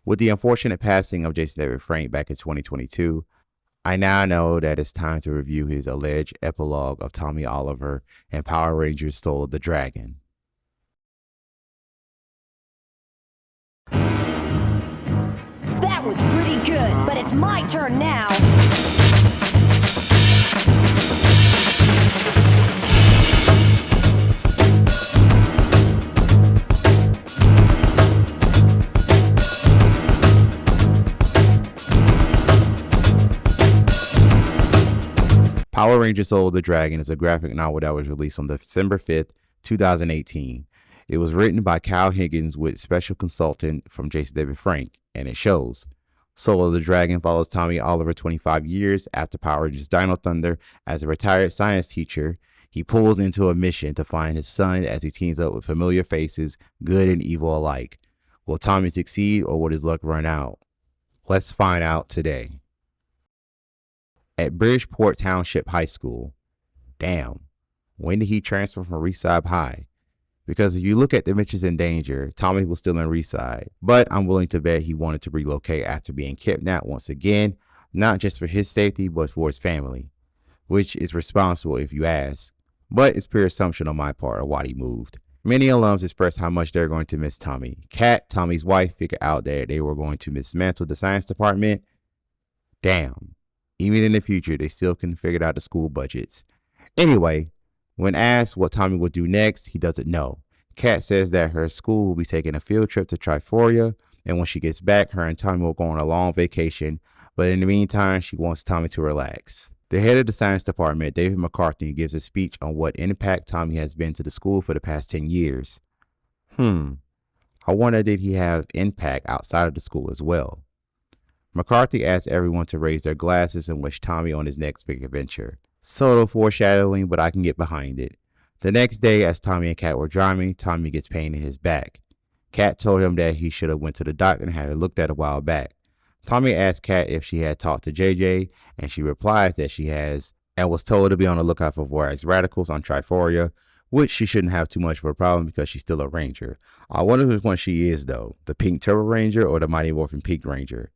With the unfortunate passing of Jason David Frank back in 2022, I now know that it's time to review his alleged epilogue of Tommy Oliver and Power Rangers Soul of the Dragon. That was pretty good, but it's my turn now. Power Rangers Soul of the Dragon is a graphic novel that was released on December 5th, 2018. It was written by Kyle Higgins with special consultant from Jason David Frank, and it shows. Soul of the Dragon follows Tommy Oliver 25 years after Power Rangers Dino Thunder. As a retired science teacher, he pulls into a mission to find his son as he teams up with familiar faces, good and evil alike. Will Tommy succeed or will his luck run out? Let's find out today. At Bridgeport Township High School. Damn, when did he transfer from Reeside High? Because if you look at Dimensions in Danger, Tommy was still in Reeside, but I'm willing to bet he wanted to relocate after being kidnapped once again, not just for his safety, but for his family, which is responsible if you ask, but it's pure assumption on my part of why he moved. Many alums expressed how much they're going to miss Tommy. Kat, Tommy's wife, figured out that they were going to dismantle the science department. Damn. Even in the future, they still couldn't figure out the school budgets. Anyway, when asked what Tommy would do next, he doesn't know. Kat says that her school will be taking a field trip to Triforia, and when she gets back, her and Tommy will go on a long vacation, but in the meantime, she wants Tommy to relax. The head of the science department, David McCarthy, gives a speech on what impact Tommy has been to the school for the past 10 years. I wonder, did he have impact outside of the school as well? McCarthy asks everyone to raise their glasses and wish Tommy on his next big adventure. Subtle foreshadowing, but I can get behind it. The next day, as Tommy and Kat were driving, Tommy gets pain in his back. Kat told him that he should have went to the doctor and had it looked at a while back. Tommy asks Kat if she had talked to JJ, and she replies that she has, and was told to be on the lookout for Vorax radicals on Triforia, which she shouldn't have too much of a problem because she's still a Ranger. I wonder which one she is though, the Pink Turbo Ranger or the Mighty Morphin Pink Ranger.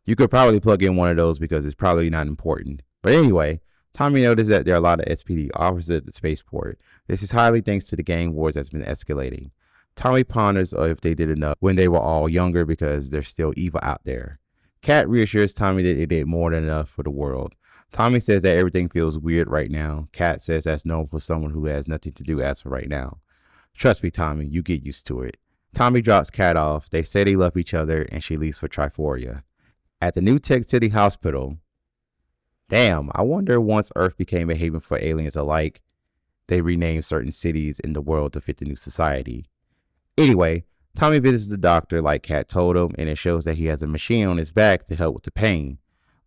You could probably plug in one of those because it's probably not important. But anyway, Tommy noticed that there are a lot of SPD officers at the spaceport. This is highly thanks to the gang wars that's been escalating. Tommy ponders if they did enough when they were all younger because there's still evil out there. Kat reassures Tommy that they did more than enough for the world. Tommy says that everything feels weird right now. Kat says that's normal for someone who has nothing to do as for right now. Trust me, Tommy, you get used to it. Tommy drops Kat off. They say they love each other and she leaves for Triforia. At the New Tech City Hospital. Damn, I wonder once Earth became a haven for aliens alike, they renamed certain cities in the world to fit the new society. Anyway, Tommy visits the doctor like Kat told him, and it shows that he has a machine on his back to help with the pain,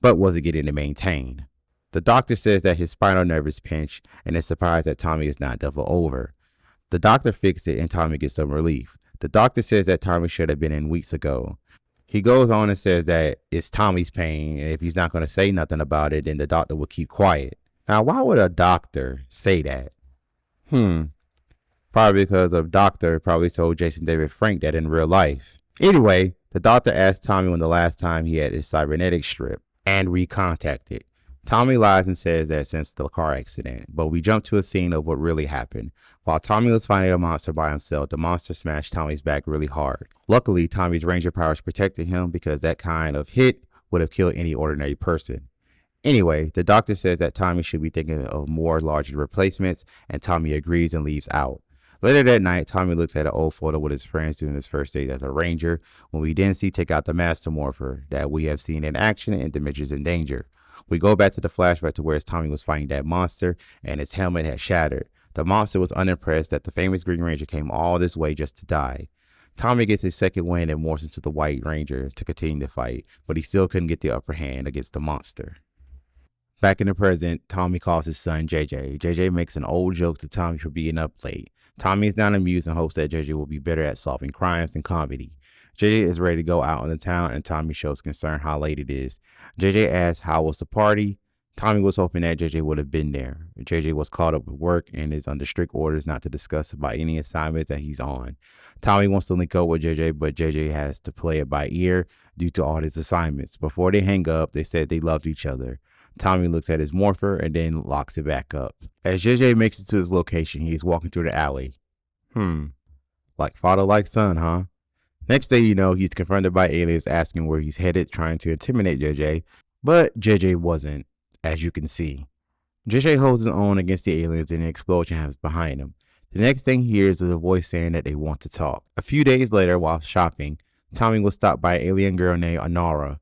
but wasn't getting it maintained. The doctor says that his spinal nerve is pinched and is surprised that Tommy is not double over. The doctor fixes it and Tommy gets some relief. The doctor says that Tommy should have been in weeks ago. He goes on and says that it's Tommy's pain, and if he's not going to say nothing about it, then the doctor will keep quiet. Now, why would a doctor say that? Probably because a doctor probably told Jason David Frank that in real life. Anyway, the doctor asked Tommy when the last time he had his cybernetic strip and recontacted. Tommy lies and says that since the car accident, but we jump to a scene of what really happened. While Tommy was fighting a monster by himself, the monster smashed Tommy's back really hard. Luckily, Tommy's ranger powers protected him because that kind of hit would have killed any ordinary person. Anyway, the doctor says that Tommy should be thinking of more larger replacements, and Tommy agrees and leaves out. Later that night, Tommy looks at an old photo with his friends during his first day as a ranger, when we then see take out the Master Morpher that we have seen in action in Dimensions in Danger. We go back to the flashback to where Tommy was fighting that monster and his helmet had shattered. The monster was unimpressed that the famous Green Ranger came all this way just to die. Tommy gets his second win and morphs into the White Ranger to continue the fight, but he still couldn't get the upper hand against the monster. Back in the present, Tommy calls his son JJ. JJ makes an old joke to Tommy for being up late. Tommy is not amused and hopes that JJ will be better at solving crimes than comedy. JJ is ready to go out in the town and Tommy shows concern how late it is. JJ asks how was the party. Tommy was hoping that JJ would have been there. JJ was caught up with work and is under strict orders not to discuss about any assignments that he's on. Tommy wants to link up with JJ, but JJ has to play it by ear due to all his assignments. Before they hang up, they said they loved each other. Tommy looks at his morpher and then locks it back up. As JJ makes it to his location, he is walking through the alley. Like father, like son, huh? Next thing you know, he's confronted by aliens asking where he's headed, trying to intimidate JJ, but JJ wasn't. As you can see, JJ holds his own against the aliens and an explosion happens behind him. The next thing he hears is a voice saying that they want to talk. A few days later, while shopping, Tommy was stopped by an alien girl named Anara,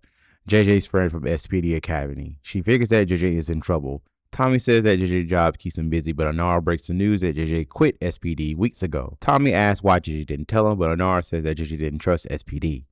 JJ's friend from SPD Academy. She figures that JJ is in trouble. Tommy says that JJ's job keeps him busy, but Anara breaks the news that JJ quit SPD weeks ago. Tommy asks why JJ didn't tell him, but Anara says that JJ didn't trust SPD.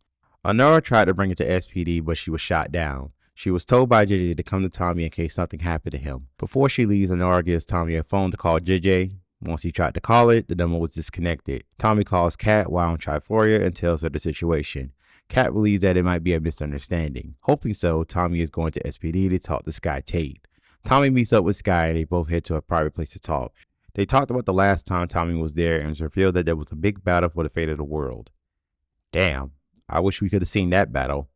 Anara tried to bring it to SPD, but she was shot down. She was told by JJ to come to Tommy in case something happened to him. Before she leaves, Anara gives Tommy a phone to call JJ. Once he tried to call it, the number was disconnected. Tommy calls Kat while on Triforia and tells her the situation. Kat believes that it might be a misunderstanding. Hoping so, Tommy is going to SPD to talk to Sky Tate. Tommy meets up with Sky and they both head to a private place to talk. They talked about the last time Tommy was there and it was revealed that there was a big battle for the fate of the world. Damn, I wish we could have seen that battle.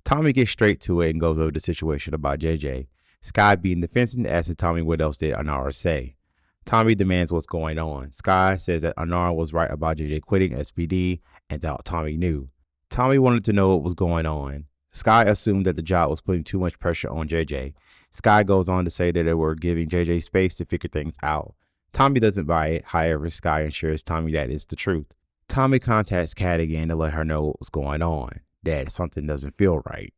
Tommy gets straight to it and goes over the situation about JJ. Sky, being defensive, asks Tommy what else did Anara say. Tommy demands what's going on. Sky says that Anara was right about JJ quitting SPD and that Tommy knew. Tommy wanted to know what was going on. Sky assumed that the job was putting too much pressure on JJ. Sky goes on to say that they were giving JJ space to figure things out. Tommy doesn't buy it, however, Sky assures Tommy that it's the truth. Tommy contacts Kat again to let her know what was going on. That something doesn't feel right.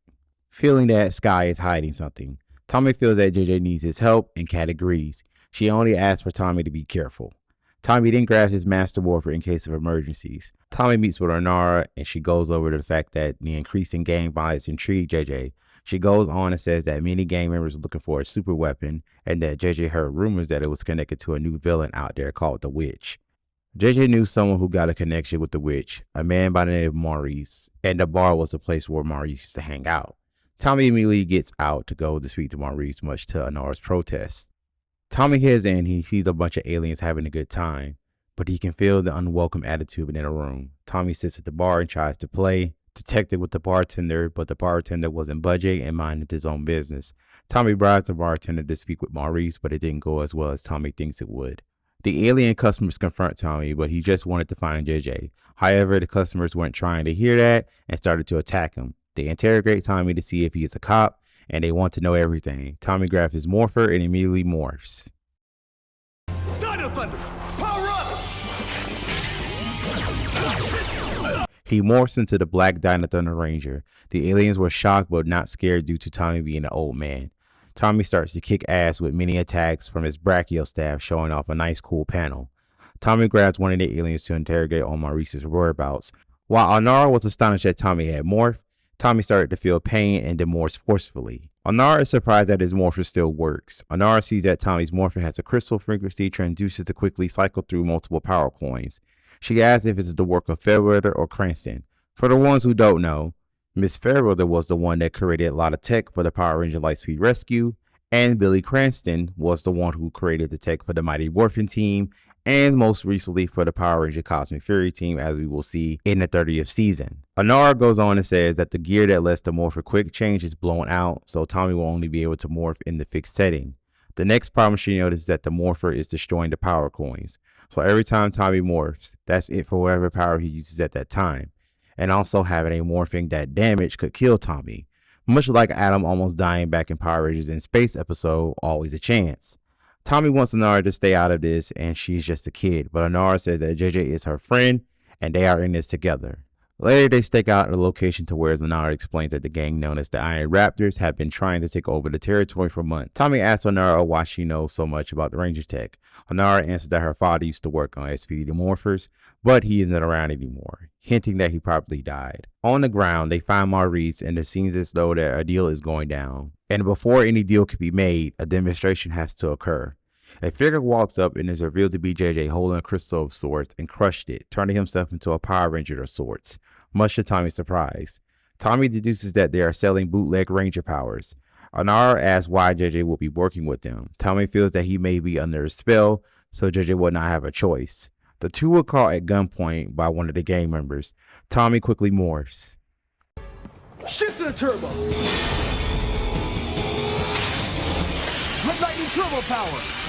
Feeling that Sky is hiding something, Tommy feels that JJ needs his help and Kat agrees. She only asks for Tommy to be careful. Tommy then grabs his master morpher in case of emergencies. Tommy meets with Anara and she goes over the fact that the increase in gang violence intrigued JJ. She goes on and says that many gang members are looking for a super weapon and that JJ heard rumors that it was connected to a new villain out there called the Witch. JJ knew someone who got a connection with the Witch, a man by the name of Maurice, and the bar was the place where Maurice used to hang out. Tommy immediately gets out to go to speak to Maurice, much to Anara's protest. Tommy heads in, he sees a bunch of aliens having a good time, but he can feel the unwelcome attitude within a room. Tommy sits at the bar and tries to play detective with the bartender, but the bartender wasn't budging and minded his own business. Tommy bribes the bartender to speak with Maurice, but it didn't go as well as Tommy thinks it would. The alien customers confront Tommy, but he just wanted to find JJ. However, the customers weren't trying to hear that and started to attack him. They interrogate Tommy to see if he is a cop, and they want to know everything. Tommy grabs his morpher and immediately morphs. Dino Thunder, power up! He morphs into the Black Dino Thunder Ranger. The aliens were shocked but not scared due to Tommy being an old man. Tommy starts to kick ass with many attacks from his brachial staff, showing off a nice cool panel. Tommy grabs one of the aliens to interrogate on Maurice's whereabouts. While Anara was astonished that Tommy had morphed, Tommy started to feel pain and then morphs forcefully. Anara is surprised that his morpher still works. Anara sees that Tommy's morpher has a crystal frequency transducer to quickly cycle through multiple power coins. She asks if it's the work of Fairweather or Cranston. For the ones who don't know, Miss Fairweather was the one that created a lot of tech for the Power Ranger Lightspeed Rescue, and Billy Cranston was the one who created the tech for the Mighty Morphin team, and most recently for the Power Ranger Cosmic Fury team, as we will see in the 30th season. Anara goes on and says that the gear that lets the morph for quick change is blown out, so Tommy will only be able to morph in the fixed setting. The next problem she notices is that the morpher is destroying the power coins. So every time Tommy morphs, that's it for whatever power he uses at that time. And also having a morphing that damage could kill Tommy. Much like Adam almost dying back in Power Rangers in Space episode, Always a Chance. Tommy wants Anara to stay out of this and she's just a kid, but Anara says that JJ is her friend and they are in this together. Later, they stake out a location to where Anara explains that the gang known as the Iron Raptors have been trying to take over the territory for months. Tommy asks Anara why she knows so much about the Ranger tech. Anara answers that her father used to work on SPD Morphers, but he isn't around anymore, hinting that he probably died. On the ground, they find Maurice and it seems as though that a deal is going down. And before any deal can be made, a demonstration has to occur. A figure walks up and is revealed to be JJ holding a crystal of sorts and crushed it, turning himself into a Power Ranger of sorts, much to Tommy's surprise. Tommy deduces that they are selling bootleg Ranger powers. Anara asks why JJ will be working with them. Tommy feels that he may be under a spell, so JJ will not have a choice. The two were caught at gunpoint by one of the gang members. Tommy quickly morphs. Shift to the turbo. Red lightning turbo power.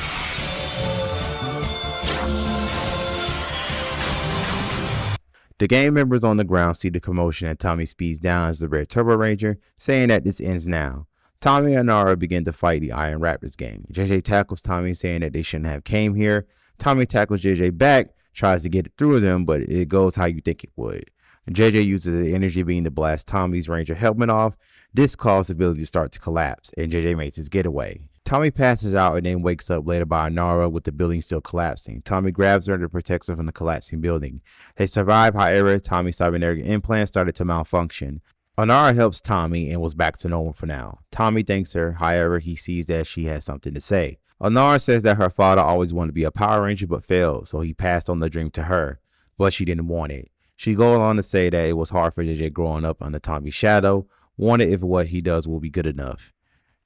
The gang members on the ground see the commotion and Tommy speeds down as the Red Turbo Ranger, saying that this ends now. Tommy and Nara begin to fight the Iron Raptors gang. JJ tackles Tommy, saying that they shouldn't have came here. Tommy tackles JJ back, tries to get it through them, but it goes how you think it would. JJ uses the energy beam to blast Tommy's Ranger helmet off. This causes the building to start to collapse, and JJ makes his getaway. Tommy passes out and then wakes up later by Nara with the building still collapsing. Tommy grabs her and protects her from the collapsing building. They survive, however, Tommy's cybernetic implant started to malfunction. Anara helps Tommy and was back to normal for now. Tommy thanks her, however, he sees that she has something to say. Anara says that her father always wanted to be a Power Ranger but failed, so he passed on the dream to her, but she didn't want it. She goes on to say that it was hard for JJ growing up under Tommy's shadow, wondered if what he does will be good enough.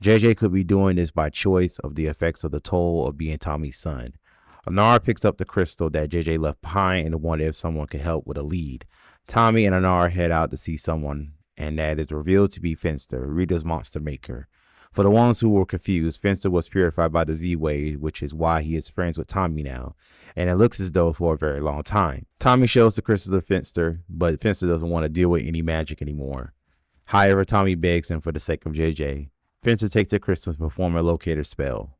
JJ could be doing this by choice of the effects of the toll of being Tommy's son. Anara picks up the crystal that JJ left behind and wonders if someone could help with a lead. Tommy and Anara head out to see someone, and that is revealed to be Finster, Rita's monster maker. For the ones who were confused, Finster was purified by the Z-Wave, which is why he is friends with Tommy now, and it looks as though for a very long time. Tommy shows the crystals to Finster, but Finster doesn't want to deal with any magic anymore. However, Tommy begs him for the sake of JJ. Finster takes the crystal to perform a locator spell.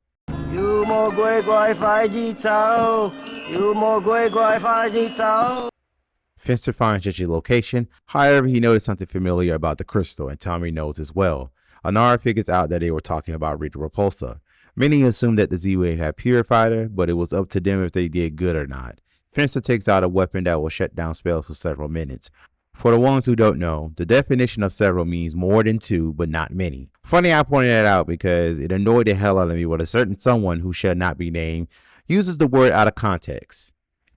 Finster finds JJ's location. However, he noticed something familiar about the crystal, and Tommy knows as well. Anara figures out that they were talking about Rita Repulsa. Many assumed that the Z-Wave had purified her, but it was up to them if they did good or not. Finster takes out a weapon that will shut down spells for several minutes. For the ones who don't know, the definition of several means more than two, but not many. Funny I pointed that out because it annoyed the hell out of me when a certain someone who shall not be named uses the word out of context.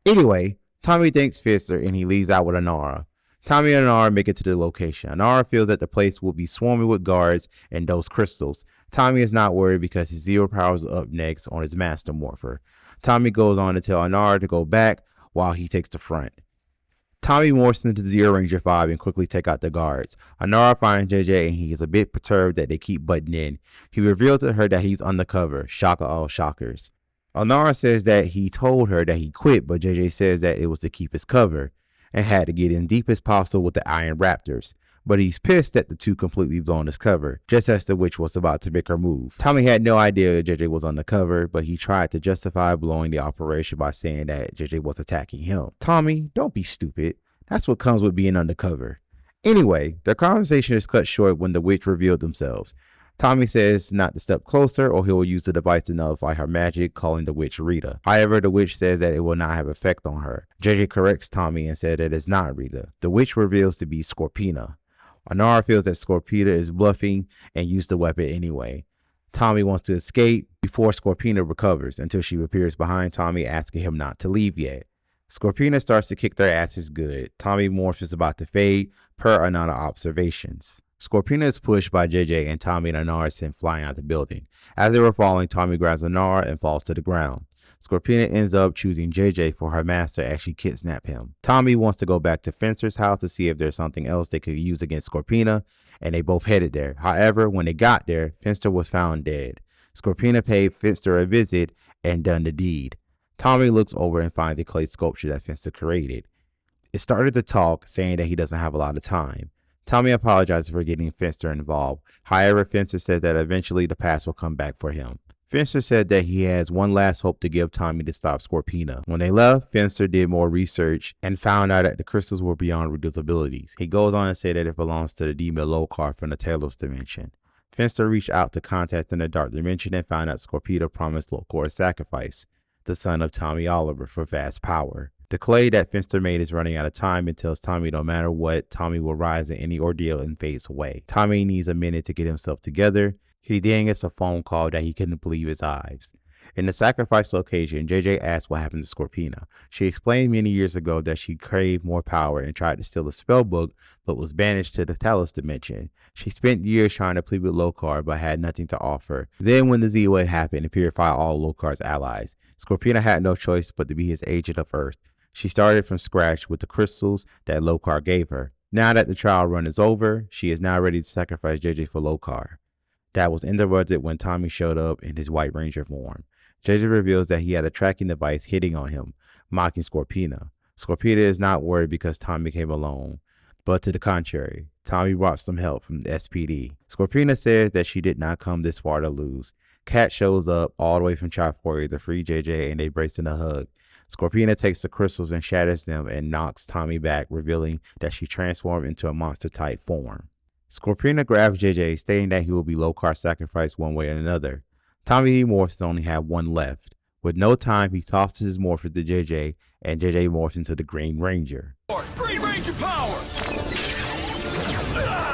Anyway, Tommy thanks Finster and he leaves out with Anara. Tommy and Anara make it to the location. Anara feels that the place will be swarming with guards and those crystals. Tommy is not worried because his zero powers are up next on his master morpher. Tommy goes on to tell Anara to go back while he takes the front. Tommy morphs into Zero Ranger 5 and quickly take out the guards. Anara finds JJ and he is a bit perturbed that they keep butting in. He reveals to her that he's undercover. Shocker all shockers. Anara says that he told her that he quit, but JJ says that it was to keep his cover and had to get in deep as possible with the Iron Raptors. But he's pissed that the two completely blown his cover, just as the witch was about to make her move. Tommy had no idea JJ was undercover, but he tried to justify blowing the operation by saying that JJ was attacking him. Tommy, don't be stupid. That's what comes with being undercover. Anyway, their conversation is cut short when the witch revealed themselves. Tommy says not to step closer or he will use the device to nullify her magic, calling the witch Rita. However, the witch says that it will not have effect on her. JJ corrects Tommy and said that it's not Rita. The witch reveals to be Scorpina. Anara feels that Scorpina is bluffing and used the weapon anyway. Tommy wants to escape before Scorpina recovers until she appears behind Tommy asking him not to leave yet. Scorpina starts to kick their asses good. Tommy morphs is about to fade per Anara observations. Scorpina is pushed by JJ and Tommy and Anara sent flying out the building. As they were falling, Tommy grabs Anara and falls to the ground. Scorpina ends up choosing JJ for her master as she kidnaps him. Tommy wants to go back to Finster's house to see if there's something else they could use against Scorpina, and they both headed there. However, when they got there, Finster was found dead. Scorpina paid Finster a visit and done the deed. Tommy looks over and finds a clay sculpture that Finster created. It started to talk, saying that he doesn't have a lot of time. Tommy apologizes for getting Finster involved. However, Finster says that eventually the past will come back for him. Finster said that he has one last hope to give Tommy to stop Scorpina. When they left, Finster did more research and found out that the crystals were beyond Rita's abilities. He goes on to say that it belongs to the demon Lokar from the Talos dimension. Finster reached out to contact in the dark dimension and found out Scorpina promised Lokar a sacrifice, the son of Tommy Oliver, for vast power. The clay that Finster made is running out of time and tells Tommy no matter what, Tommy will rise in any ordeal and fades away. Tommy needs a minute to get himself together. He then gets a phone call that he couldn't believe his eyes. In the sacrifice location, JJ asked what happened to Scorpina. She explained many years ago that she craved more power and tried to steal a spell book, but was banished to the Talos dimension. She spent years trying to plead with Lokar, but had nothing to offer. Then when the Z-Wave happened, it purified all Lokar's allies. Scorpina had no choice but to be his agent of Earth. She started from scratch with the crystals that Lokar gave her. Now that the trial run is over, she is now ready to sacrifice JJ for Lokar. That was interrupted when Tommy showed up in his White Ranger form. JJ reveals that he had a tracking device hitting on him, mocking Scorpina. Scorpina is not worried because Tommy came alone, but to the contrary, Tommy brought some help from the SPD. Scorpina says that she did not come this far to lose. Kat shows up all the way from Triforia to free JJ and they brace in a hug. Scorpina takes the crystals and shatters them and knocks Tommy back, revealing that she transformed into a monster-type form. Scorpina grabs JJ, stating that he will be Lokar's sacrifice one way or another. Tommy morphs only have one left. With no time, he tosses his morpher to JJ, and JJ morphs into the Green Ranger. Green Ranger power!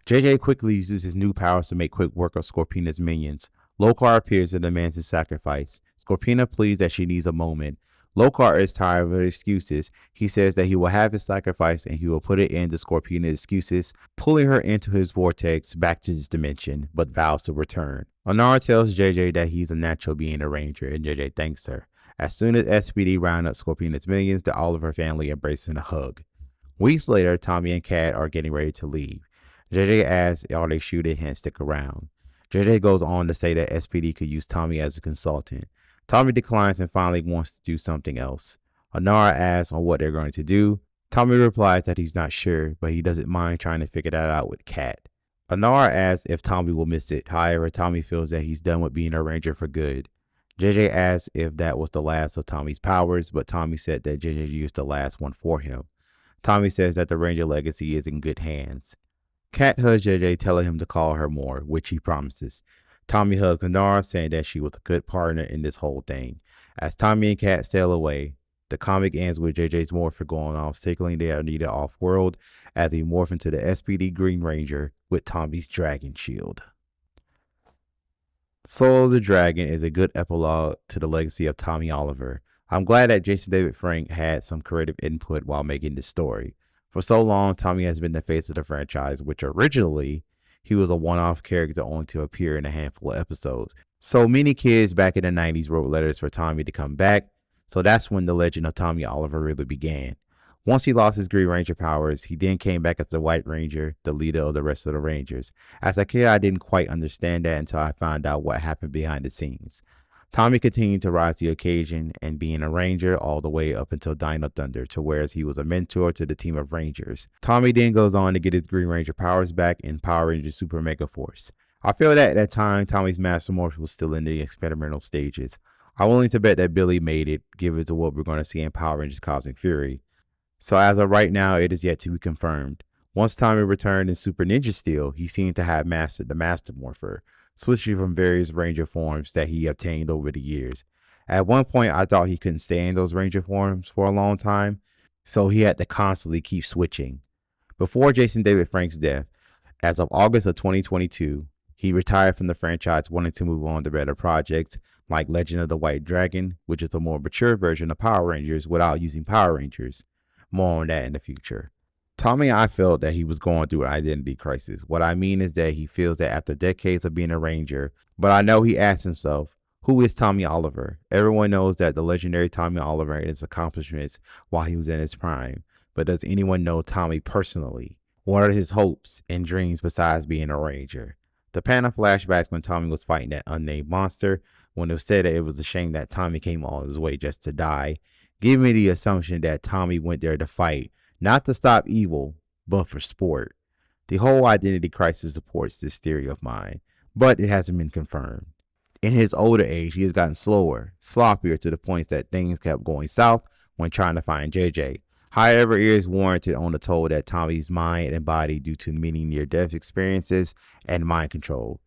JJ quickly uses his new powers to make quick work of Scorpina's minions. Lokar appears and demands his sacrifice. Scorpina pleads that she needs a moment. Lokar is tired of her excuses. He says that he will have his sacrifice and he will put it into Scorpina's excuses, pulling her into his vortex back to this dimension, but vows to return. Onara tells JJ that he's a natural being a ranger, and JJ thanks her. As soon as SPD round up Scorpina's minions, the Oliver family embrace in a hug. Weeks later, Tommy and Kat are getting ready to leave. JJ asks are they shooting and stick around. JJ goes on to say that SPD could use Tommy as a consultant. Tommy declines and finally wants to do something else. Onara asks on what they're going to do. Tommy replies that he's not sure, but he doesn't mind trying to figure that out with Kat. Onara asks if Tommy will miss it. However, Tommy feels that he's done with being a ranger for good. JJ asks if that was the last of Tommy's powers, but Tommy said that JJ used the last one for him. Tommy says that the ranger legacy is in good hands. Kat hugs JJ, telling him to call her more, which he promises. Tommy hugs Onara, saying that she was a good partner in this whole thing. As Tommy and Kat sail away, the comic ends with JJ's morpher going off, signaling they are needed off-world as he morphs into the SPD Green Ranger with Tommy's dragon shield. Soul of the Dragon is a good epilogue to the legacy of Tommy Oliver. I'm glad that Jason David Frank had some creative input while making this story. For so long, Tommy has been the face of the franchise, which originally he was a one-off character only to appear in a handful of episodes. So many kids back in the 90s wrote letters for Tommy to come back, so that's when the legend of Tommy Oliver really began. Once he lost his Green Ranger powers, he then came back as the White Ranger, the leader of the rest of the Rangers. As a kid, I didn't quite understand that until I found out what happened behind the scenes. Tommy continued to rise to the occasion and being a Ranger all the way up until Dino Thunder, to whereas he was a mentor to the team of Rangers. Tommy then goes on to get his Green Ranger powers back in Power Rangers Super Mega Force. I feel that at that time, Tommy's Master Morph was still in the experimental stages. I'm willing to bet that Billy made it, given to what we're going to see in Power Rangers Cosmic Fury. So as of right now, it is yet to be confirmed. Once Tommy returned in Super Ninja Steel, he seemed to have mastered the Master Morpher, switching from various Ranger forms that he obtained over the years. At one point, I thought he couldn't stay in those Ranger forms for a long time, so he had to constantly keep switching. Before Jason David Frank's death, as of August of 2022, he retired from the franchise, wanting to move on to better projects like Legend of the White Dragon, which is a more mature version of Power Rangers without using Power Rangers. More on that in the future. Tommy, I felt that he was going through an identity crisis. What I mean is that he feels that after decades of being a Ranger, but I know he asks himself, who is Tommy Oliver? Everyone knows that the legendary Tommy Oliver and his accomplishments while he was in his prime, but does anyone know Tommy personally? What are his hopes and dreams besides being a Ranger? The panel flashbacks when Tommy was fighting that unnamed monster, when it was said that it was a shame that Tommy came all his way just to die, give me the assumption that Tommy went there to fight, not to stop evil, but for sport. The whole identity crisis supports this theory of mine, but it hasn't been confirmed. In his older age, he has gotten slower, sloppier to the point that things kept going south when trying to find JJ. However, it is warranted on the toll that Tommy's mind and body due to many near-death experiences and mind control.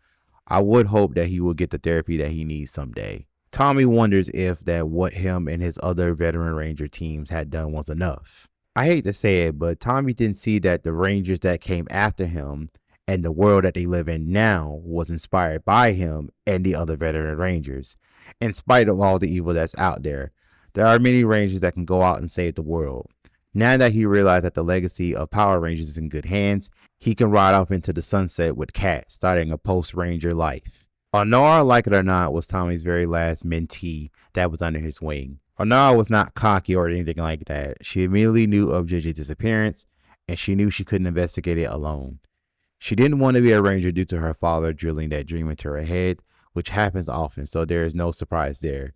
I would hope that he will get the therapy that he needs someday. Tommy wonders if that what him and his other veteran Ranger teams had done was enough. I hate to say it, but Tommy didn't see that the Rangers that came after him and the world that they live in now was inspired by him and the other veteran Rangers. In spite of all the evil that's out there, there are many Rangers that can go out and save the world. Now that he realized that the legacy of Power Rangers is in good hands, he can ride off into the sunset with Kat, starting a post-Ranger life. Honora, like it or not, was Tommy's very last mentee that was under his wing. Honora was not cocky or anything like that. She immediately knew of JJ's disappearance, and she knew she couldn't investigate it alone. She didn't want to be a Ranger due to her father drilling that dream into her head, which happens often, so there is no surprise there.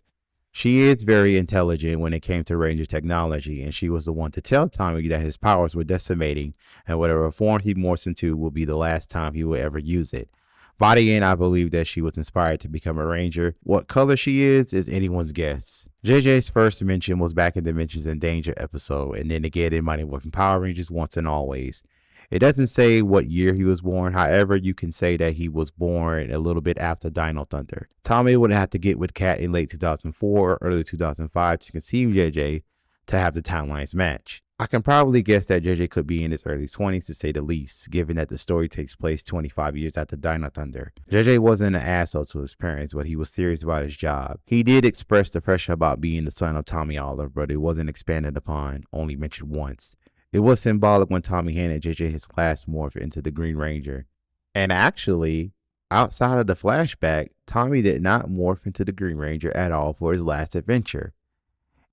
She is very intelligent when it came to Ranger technology, and she was the one to tell Tommy that his powers were decimating, and whatever form he morphs into will be the last time he will ever use it. By the end, I believe that she was inspired to become a Ranger. What color she is anyone's guess. JJ's first mention was back in Dimensions in Danger episode, and then again in Mighty Morphin Power Rangers Once and Always. It doesn't say what year he was born. However, you can say that he was born a little bit after Dino Thunder. Tommy would have to get with Kat in late 2004 or early 2005 to conceive JJ to have the timelines match. I can probably guess that JJ could be in his early 20s to say the least, given that the story takes place 25 years after Dino Thunder. JJ wasn't an asshole to his parents, but he was serious about his job. He did express the pressure about being the son of Tommy Oliver, but it wasn't expanded upon, only mentioned once. It was symbolic when Tommy handed JJ his last morph into the Green Ranger. And actually, outside of the flashback, Tommy did not morph into the Green Ranger at all for his last adventure.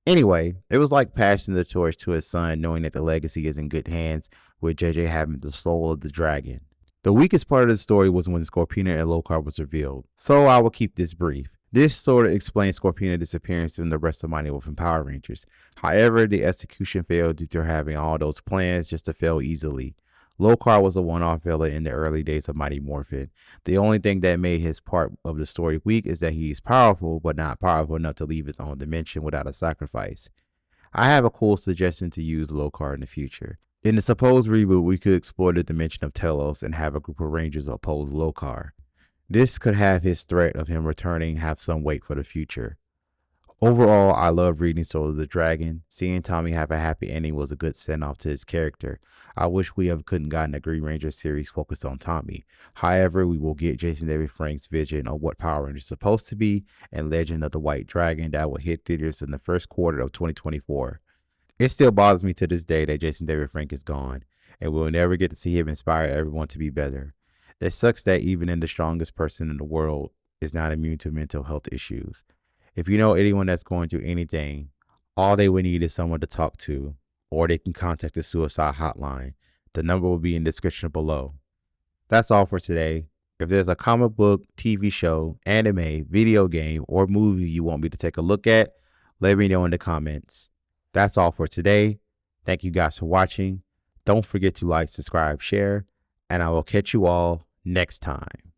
Anyway, it was like passing the torch to his son, knowing that the legacy is in good hands, with JJ having the soul of the dragon. The weakest part of the story was when Scorpina and Lokar was revealed, so I will keep this brief. This sort of explains Scorpina's disappearance and the rest of Mighty Morphin Power Rangers. However, the execution failed due to having all those plans just to fail easily. Lokar was a one-off villain in the early days of Mighty Morphin. The only thing that made his part of the story weak is that he is powerful, but not powerful enough to leave his own dimension without a sacrifice. I have a cool suggestion to use Lokar in the future. In the supposed reboot, we could explore the dimension of Telos and have a group of Rangers oppose Lokar. This could have his threat of him returning have some weight for the future. Overall, I love reading Soul of the Dragon. Seeing Tommy have a happy ending was a good send-off to his character. I wish we couldn't gotten a Green Ranger series focused on Tommy. However, we will get Jason David Frank's vision of what Power Rangers is supposed to be and Legend of the White Dragon that will hit theaters in the first quarter of 2024. It still bothers me to this day that Jason David Frank is gone, and we'll never get to see him inspire everyone to be better. It sucks that even in the strongest person in the world is not immune to mental health issues. If you know anyone that's going through anything, all they would need is someone to talk to, or they can contact the suicide hotline. The number will be in the description below. That's all for today. If there's a comic book, TV show, anime, video game, or movie you want me to take a look at, let me know in the comments. That's all for today. Thank you guys for watching. Don't forget to like, subscribe, share, and I will catch you all next time.